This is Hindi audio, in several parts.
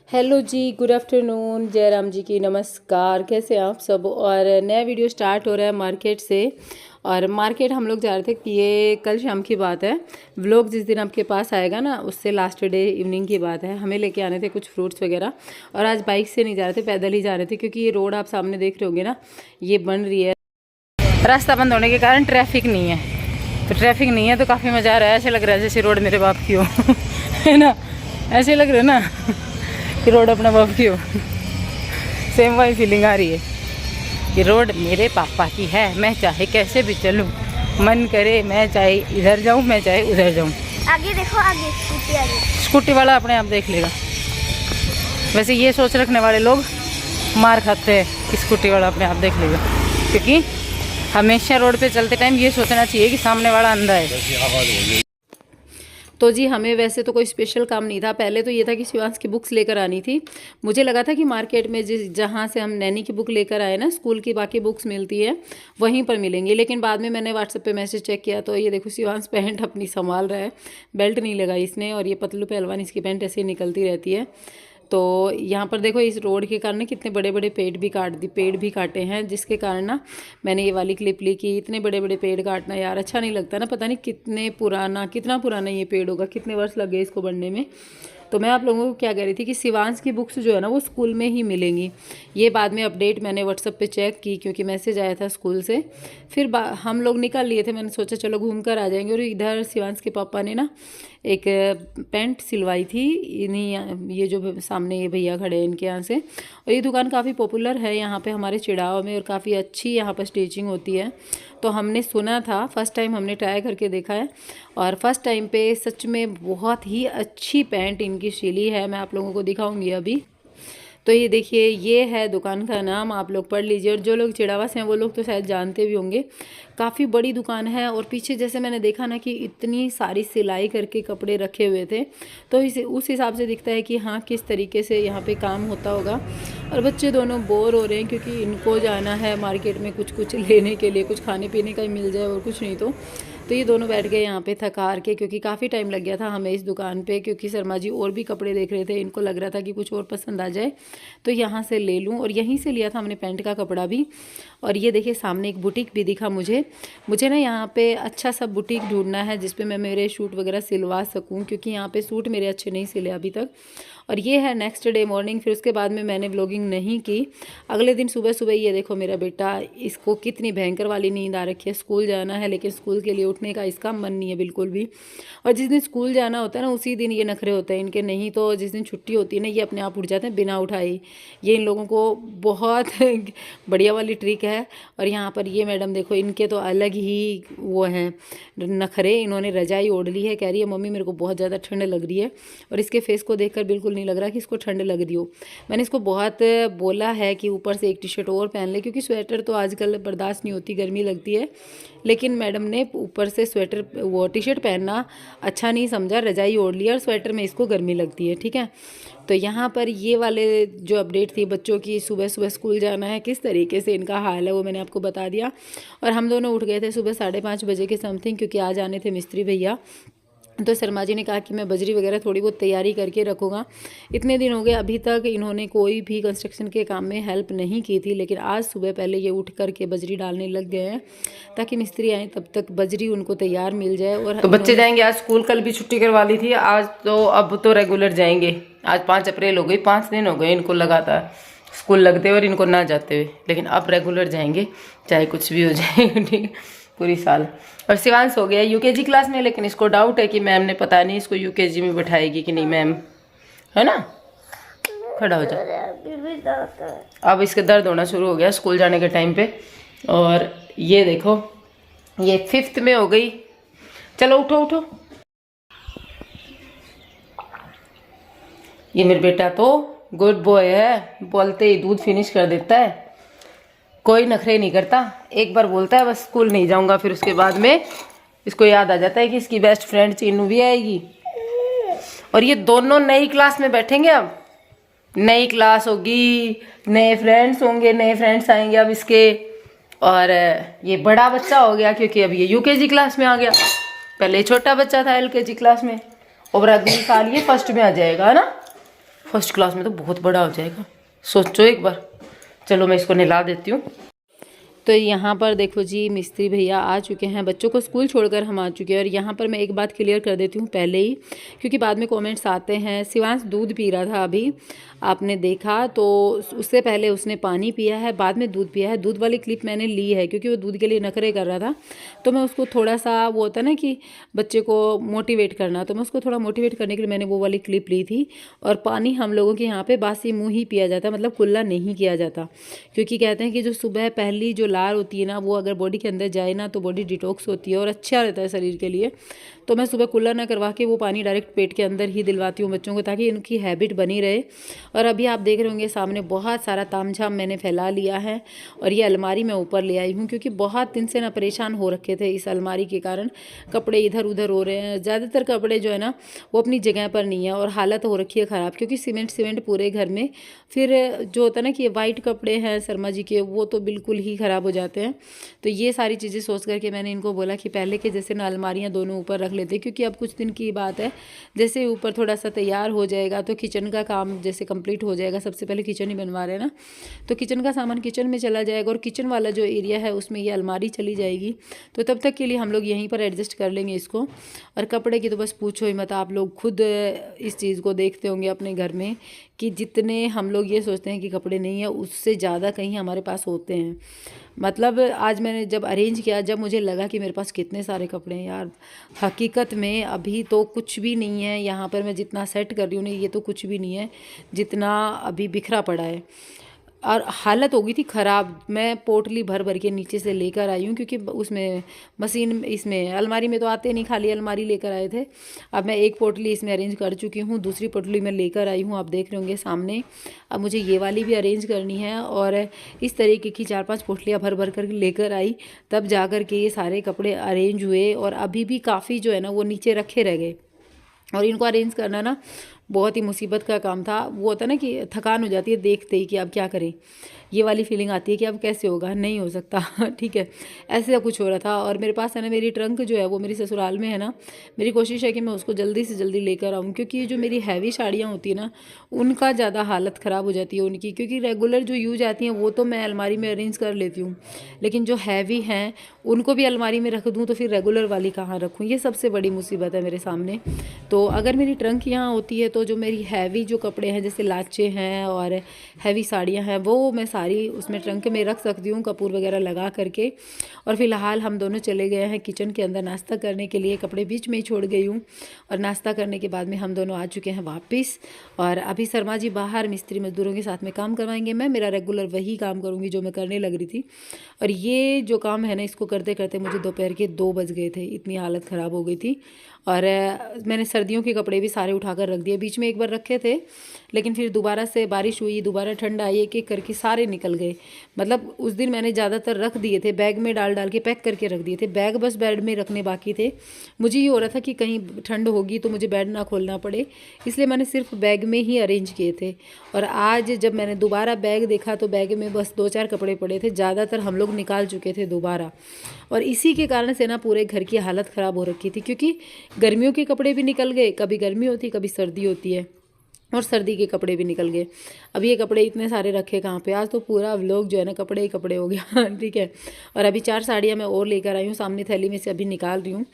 हेलो जी, गुड आफ्टरनून, जय राम जी की नमस्कार। कैसे हैं आप सब। और नया वीडियो स्टार्ट हो रहा है मार्केट से। और मार्केट हम लोग जा रहे थे कि ये कल शाम की बात है। व्लॉग जिस दिन आपके पास आएगा ना, उससे लास्ट डे इवनिंग की बात है। हमें लेके आने थे कुछ फ्रूट्स वगैरह। और आज बाइक से नहीं जा रहे थे, पैदल ही जा रहे थे, क्योंकि ये रोड आप सामने देख रहे होंगे ना, ये बन रही है। रास्ता बंद होने के कारण ट्रैफिक नहीं है। तो ट्रैफिक नहीं है तो काफ़ी मज़ा आ रहा है। ऐसे लग रहा है जैसे रोड मेरे बाप की हो है ना, ऐसे लग रहा है ना कि रोड अपना बाप की हो। सेम वही फीलिंग आ रही है कि रोड मेरे पापा की है। मैं चाहे कैसे भी चलूं, मन करे मैं चाहे इधर जाऊं, मैं चाहे उधर जाऊं। आगे देखो, आगे स्कूटी आ गई। स्कूटी वाला अपने आप देख लेगा। वैसे ये सोच रखने वाले लोग मार खाते हैं कि स्कूटी वाला अपने आप देख लेगा, क्योंकि हमेशा रोड पे चलते टाइम ये सोचना चाहिए कि सामने वाला अंधा है। तो जी, हमें वैसे तो कोई स्पेशल काम नहीं था। पहले तो ये था कि शिवांश की बुक्स लेकर आनी थी। मुझे लगा था कि मार्केट में जहाँ से हम नैनी की बुक लेकर आए ना, स्कूल की बाकी बुक्स मिलती है, वहीं पर मिलेंगी। लेकिन बाद में मैंने व्हाट्सएप पे मैसेज चेक किया तो ये देखो, शिवांश पैंट अपनी संभाल रहा है। बेल्ट नहीं लगाई इसने, और ये पतलू पहलवान इसकी पैंट ऐसे ही निकलती रहती है। तो यहाँ पर देखो, इस रोड के कारण कितने बड़े बड़े पेड़ भी काटे हैं, जिसके कारण ना मैंने ये वाली क्लिप ली कि इतने बड़े बड़े पेड़ काटना यार अच्छा नहीं लगता ना। पता नहीं कितना पुराना ये पेड़ होगा, कितने वर्ष लगे इसको बढ़ने में। तो मैं आप लोगों को क्या कह रही थी कि शिवांश की बुक्स जो है ना, वो स्कूल में ही मिलेंगी। ये बाद में अपडेट मैंने व्हाट्सएप पे चेक की, क्योंकि मैसेज आया था स्कूल से। फिर हम लोग निकल लिए थे। मैंने सोचा चलो घूम कर आ जाएंगे। और इधर शिवांश के पापा ने ना एक पैंट सिलवाई थी इन्हीं, ये जो सामने ये भैया खड़े हैं इनके यहाँ से। और ये दुकान काफ़ी पॉपुलर है यहाँ पे हमारे चिड़ाव में, और काफ़ी अच्छी यहाँ पर स्टिचिंग होती है। तो हमने सुना था, फर्स्ट टाइम हमने ट्राई करके देखा है। और फर्स्ट टाइम पे सच में बहुत ही अच्छी पैंट इनकी सिली है। मैं आप लोगों को दिखाऊंगी अभी। तो ये देखिए, ये है दुकान का नाम, आप लोग पढ़ लीजिए। और जो लोग चिड़ावा से हैं वो लोग तो शायद जानते भी होंगे। काफ़ी बड़ी दुकान है। और पीछे जैसे मैंने देखा ना कि इतनी सारी सिलाई करके कपड़े रखे हुए थे, तो उस हिसाब से दिखता है कि हाँ, किस तरीके से यहाँ पे काम होता होगा। और बच्चे दोनों बोर हो रहे हैं, क्योंकि इनको जाना है मार्केट में कुछ लेने के लिए, कुछ खाने पीने का ही मिल जाए और कुछ नहीं। तो ये दोनों बैठ गए यहाँ पे थक हार के, क्योंकि काफ़ी टाइम लग गया था हमें इस दुकान पे। क्योंकि शर्मा जी और भी कपड़े देख रहे थे, इनको लग रहा था कि कुछ और पसंद आ जाए तो यहाँ से ले लूँ। और यहीं से लिया था हमने पैंट का कपड़ा भी। और ये देखिए, सामने एक बुटीक भी दिखा मुझे ना यहाँ पे अच्छा सा बुटीक ढूंढना है, जिस पे मैं मेरे सूट वगैरह सिलवा सकूँ, क्योंकि यहाँ पे सूट मेरे अच्छे नहीं सिले अभी तक। और ये है नेक्स्ट डे मॉर्निंग। फिर उसके बाद में मैंने व्लॉगिंग नहीं की। अगले दिन सुबह सुबह ये देखो, मेरा बेटा, इसको कितनी भयंकर वाली नींद आ रखी है। स्कूल जाना है, लेकिन स्कूल के लिए उठने का इसका मन नहीं है बिल्कुल भी। और जिस दिन स्कूल जाना होता है ना, उसी दिन ये नखरे होते हैं इनके। नहीं तो जिस दिन छुट्टी होती है ना, ये अपने आप उठ जाते हैं बिना उठाए। ये इन लोगों को बहुत बढ़िया वाली ट्रिक है। और यहाँ पर ये मैडम देखो, इनके तो अलग ही वो हैं नखरे। इन्होंने रजाई ओढ़ ली है, कह रही है मम्मी मेरे को बहुत ज़्यादा ठंड लग रही है। और इसके फेस को देखकर बिल्कुल नहीं लग रहा कि इसको ठंड लग रही हो। मैंने इसको बहुत बोला है कि ऊपर से एक टी शर्ट और पहन ले, क्योंकि स्वेटर तो आजकल बर्दाश्त नहीं होती, गर्मी लगती है। लेकिन मैडम ने ऊपर से स्वेटर, वो टी शर्ट पहनना अच्छा नहीं समझा, रजाई ओढ़ लिया, और स्वेटर में इसको गर्मी लगती है। ठीक है। तो यहाँ पर ये वाले जो अपडेट थी बच्चों की, सुबह सुबह स्कूल जाना है, किस तरीके से इनका हाल है, वो मैंने आपको बता दिया। और हम दोनों उठ गए थे सुबह 5:30 बजे के समथिंग, क्योंकि आज आने थे मिस्त्री भैया। तो शर्मा जी ने कहा कि मैं बजरी वगैरह थोड़ी बहुत तैयारी करके रखूँगा। इतने दिन हो गए, अभी तक इन्होंने कोई भी कंस्ट्रक्शन के काम में हेल्प नहीं की थी, लेकिन आज सुबह पहले ये उठ करके बजरी डालने लग गए हैं, ताकि मिस्त्री आए तब तक बजरी उनको तैयार मिल जाए। और तो बच्चे जाएंगे आज स्कूल। कल भी छुट्टी करवा ली थी, आज तो अब तो रेगुलर जाएंगे। आज 5 अप्रैल हो गई, 5 दिन हो गए इनको लगातार स्कूल लगते हुए और इनको ना जाते हुए। लेकिन अब रेगुलर जाएंगे, चाहे कुछ भी हो जाए। ठीक है, पूरी साल। और शिवांश हो गया यूकेजी क्लास में, लेकिन इसको डाउट है कि मैम ने पता नहीं इसको यूकेजी में बैठाएगी कि नहीं मैम, है ना। खड़ा हो जा। अब इसके दर्द होना शुरू हो गया स्कूल जाने के टाइम पे। और ये देखो, ये 5th में हो गई। चलो उठो उठो। ये मेरा बेटा तो गुड बॉय है, बोलते ही दूध फिनिश कर देता है, कोई नखरे नहीं करता। एक बार बोलता है बस स्कूल नहीं जाऊंगा, फिर उसके बाद में इसको याद आ जाता है कि इसकी बेस्ट फ्रेंड चीनू भी आएगी। और ये दोनों नई क्लास में बैठेंगे। अब नई क्लास होगी, नए फ्रेंड्स होंगे, नए फ्रेंड्स आएंगे अब इसके। और ये बड़ा बच्चा हो गया, क्योंकि अब ये यूकेजी क्लास में आ गया। पहले छोटा बच्चा था LKG क्लास में, और अगले साल ये 1st में आ जाएगा, है ना। फर्स्ट क्लास में तो बहुत बड़ा हो जाएगा, सोचो एक बार। चलो मैं इसको नहला देती हूँ। तो यहाँ पर देखो जी, मिस्त्री भैया आ चुके हैं, बच्चों को स्कूल छोड़कर हम आ चुके हैं। और यहाँ पर मैं एक बात क्लियर कर देती हूँ पहले ही, क्योंकि बाद में कमेंट्स आते हैं। शिवांश दूध पी रहा था अभी, आपने देखा, तो उससे पहले उसने पानी पिया है, बाद में दूध पिया है। दूध वाली क्लिप मैंने ली है क्योंकि वो दूध के लिए नखरे कर रहा था, तो मैं उसको थोड़ा सा, वो होता है ना कि बच्चे को मोटिवेट करना, तो मैं उसको थोड़ा मोटिवेट करने के लिए मैंने वो वाली क्लिप ली थी। और पानी हम लोगों के यहाँ पे बासी मुँह ही पिया जाता है, मतलब कुल्ला नहीं किया जाता, क्योंकि कहते हैं कि जो सुबह पहली जो लार होती है ना, वो अगर बॉडी के अंदर जाए ना तो बॉडी डिटॉक्स होती है और अच्छा रहता है शरीर के लिए। तो मैं सुबह कुल्ला ना करवा के वो पानी डायरेक्ट पेट के अंदर ही दिलवाती हूँ बच्चों को, ताकि इनकी हैबिट बनी रहे। और अभी आप देख रहे होंगे सामने बहुत सारा तामझाम मैंने फैला लिया है, और ये अलमारी मैं ऊपर ले आई हूँ, क्योंकि बहुत दिन से ना परेशान हो रखे थे इस अलमारी के कारण। कपड़े इधर उधर हो रहे हैं, ज़्यादातर कपड़े जो है ना वो अपनी जगह पर नहीं है, और हालत हो रखी है ख़राब, क्योंकि सीमेंट पूरे घर में। फिर जो होता है ना कि वाइट कपड़े हैं शर्मा जी के, वो तो बिल्कुल ही ख़राब हो जाते हैं। तो ये सारी चीज़ें सोच करके मैंने इनको बोला कि पहले के जैसे ना अलमारियाँ दोनों ऊपर रख लेते, क्योंकि अब कुछ दिन की बात है, जैसे ऊपर थोड़ा सा तैयार हो जाएगा तो किचन का काम जैसे कंप्लीट हो जाएगा। सबसे पहले किचन ही बनवा रहे हैं ना, तो किचन का सामान किचन में चला जाएगा, और किचन वाला जो एरिया है उसमें ये अलमारी चली जाएगी। तो तब तक के लिए हम लोग यहीं पर एडजस्ट कर लेंगे इसको। और कपड़े की तो बस पूछो ही मत, आप लोग खुद इस चीज़ को देखते होंगे अपने घर में कि जितने हम लोग ये सोचते हैं कि कपड़े नहीं है, उससे ज़्यादा कहीं हमारे पास होते हैं। मतलब आज मैंने जब अरेंज किया, जब मुझे लगा कि मेरे पास कितने सारे कपड़े हैं यार, हकीकत में अभी तो कुछ भी नहीं है यहाँ पर। मैं जितना सेट कर रही हूँ ना, ये तो कुछ भी नहीं है जितना अभी बिखरा पड़ा है। और हालत हो गई थी ख़राब। मैं पोटली भर भर के नीचे से लेकर आई हूँ, क्योंकि उसमें मशीन, इसमें अलमारी में तो आते नहीं, खाली अलमारी लेकर आए थे। अब मैं एक पोटली इसमें अरेंज कर चुकी हूँ, दूसरी पोटली मैं लेकर आई हूँ, आप देख रहे होंगे सामने। अब मुझे ये वाली भी अरेंज करनी है, और इस तरीके की 4-5 पोटलियाँ भर भर कर लेकर आई, तब जा कर के ये सारे कपड़े अरेंज हुए। और अभी भी काफ़ी जो है ना वो नीचे रखे रह गए, और इनको अरेंज करना ना बहुत ही मुसीबत का काम था। वो होता है ना कि थकान हो जाती है देखते ही कि अब क्या करें, ये वाली फीलिंग आती है कि अब कैसे होगा, नहीं हो सकता ठीक है, ऐसे कुछ हो रहा था। और मेरे पास है ना, मेरी ट्रंक जो है वो मेरी ससुराल में है ना, मेरी कोशिश है कि मैं उसको जल्दी से जल्दी लेकर आऊँ, क्योंकि जो मेरी हैवी साड़ियाँ होती है ना, उनका ज़्यादा हालत ख़राब हो जाती है उनकी, क्योंकि रेगुलर जो यूज आती हैं वो तो मैं अलमारी में अरेंज कर लेती हूँ, लेकिन जो हैवी हैं उनको भी अलमारी में रख दूँ तो फिर रेगुलर वाली कहाँ रखूँ, ये सबसे बड़ी मुसीबत है मेरे सामने। तो अगर मेरी ट्रंक यहाँ होती है तो जो मेरी हैवी जो कपड़े हैं, जैसे लाचे हैं और हैवी साड़ियाँ हैं, वो मैं सारी उसमें ट्रंक में रख सकती हूँ कपूर वगैरह लगा करके। और फिलहाल हम दोनों चले गए हैं किचन के अंदर नाश्ता करने के लिए, कपड़े बीच में ही छोड़ गई हूँ। और नाश्ता करने के बाद में हम दोनों आ चुके हैं वापस। और अभी शर्मा जी बाहर मिस्त्री मजदूरों के साथ में काम करवाएंगे, मैं मेरा रेगुलर वही काम करूँगी जो मैं करने लग रही थी। और ये जो काम है ना, इसको करते करते मुझे दोपहर के 2 बज गए थे, इतनी हालत ख़राब हो गई थी। और मैंने सर्दियों के कपड़े भी सारे उठाकर रख दिए, बीच में एक बार रखे थे, लेकिन फिर दोबारा से बारिश हुई, दोबारा ठंड आई, एक एक करके सारे निकल गए। मतलब उस दिन मैंने ज़्यादातर रख दिए थे, बैग में डाल डाल के पैक करके रख दिए थे, बैग बस बेड में रखने बाकी थे। मुझे ये हो रहा था कि कहीं ठंड होगी तो मुझे बेड ना खोलना पड़े, इसलिए मैंने सिर्फ बैग में ही अरेंज किए थे। और आज जब मैंने दोबारा बैग देखा तो बैग में बस 2-4 कपड़े पड़े थे, ज़्यादातर हम लोग निकाल चुके थे दोबारा। और इसी के कारण से ना पूरे घर की हालत ख़राब हो रखी थी, क्योंकि गर्मियों के कपड़े भी निकल गए, कभी गर्मी होती कभी सर्दी होती है, और सर्दी के कपड़े भी निकल गए। अब ये कपड़े इतने सारे रखे कहाँ पे, आज तो पूरा व्लॉग जो है ना कपड़े ही कपड़े हो गया ठीक है। और अभी 4 साड़ियाँ मैं और लेकर आई हूँ, सामने थैली में से अभी निकाल रही हूँ।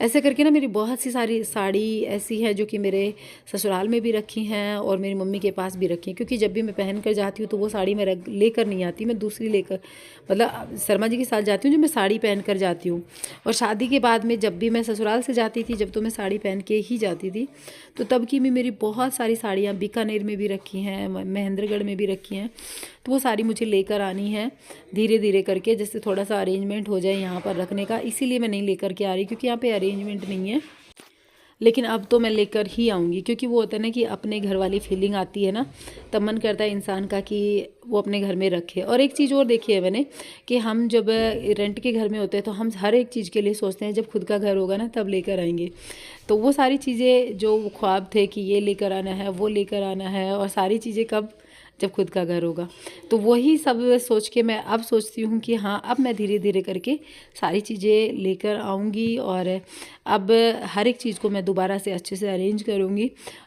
ऐसे करके ना मेरी बहुत सी सारी साड़ी ऐसी है जो कि मेरे ससुराल में भी रखी हैं और मेरी मम्मी के पास भी रखी हैं, क्योंकि जब भी मैं पहन कर जाती हूँ तो वो साड़ी मैं लेकर नहीं आती, मैं दूसरी लेकर, मतलब शर्मा जी के साथ जाती हूँ जो मैं साड़ी पहन कर जाती हूँ। और शादी के बाद में जब भी मैं ससुराल से जाती थी, जब तो मैं साड़ी पहन के ही जाती थी, तो तब की भी मेरी बहुत सारी साड़ियाँ बीकानेर में भी रखी हैं, महेंद्रगढ़ में भी रखी हैं, तो वो साड़ी मुझे लेकर आनी है धीरे धीरे करके, जिससे थोड़ा सा अरेंजमेंट हो जाए यहाँ पर रखने का। इसीलिए मैं नहीं लेकर के आ रही, क्योंकि यहाँ पे अरेंजमेंट नहीं है, लेकिन अब तो मैं लेकर ही आऊँगी, क्योंकि वो होता है ना कि अपने घर वाली फीलिंग आती है ना, तब मन करता है इंसान का कि वो अपने घर में रखे। और एक चीज़ और देखी है मैंने कि हम जब रेंट के घर में होते हैं तो हम हर एक चीज़ के लिए सोचते हैं जब खुद का घर होगा ना तब लेकर आएंगे। तो वो सारी चीज़ें जो ख्वाब थे कि ये लेकर आना है, वो लेकर आना है, और सारी चीज़ें कब जब खुद का घर होगा। तो वही सब सोच के मैं अब सोचती हूँ कि हाँ, अब मैं धीरे धीरे करके सारी चीज़ें लेकर आऊँगी और अब हर एक चीज़ को मैं दोबारा से अच्छे से अरेंज करूँगी,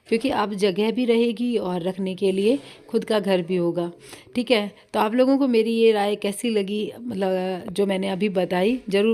क्योंकि अब जगह भी रहेगी और रखने के लिए खुद का घर भी होगा। ठीक है, तो आप लोगों को मेरी ये राय कैसी लगी, मतलब जो मैंने अभी बताई, ज़रूर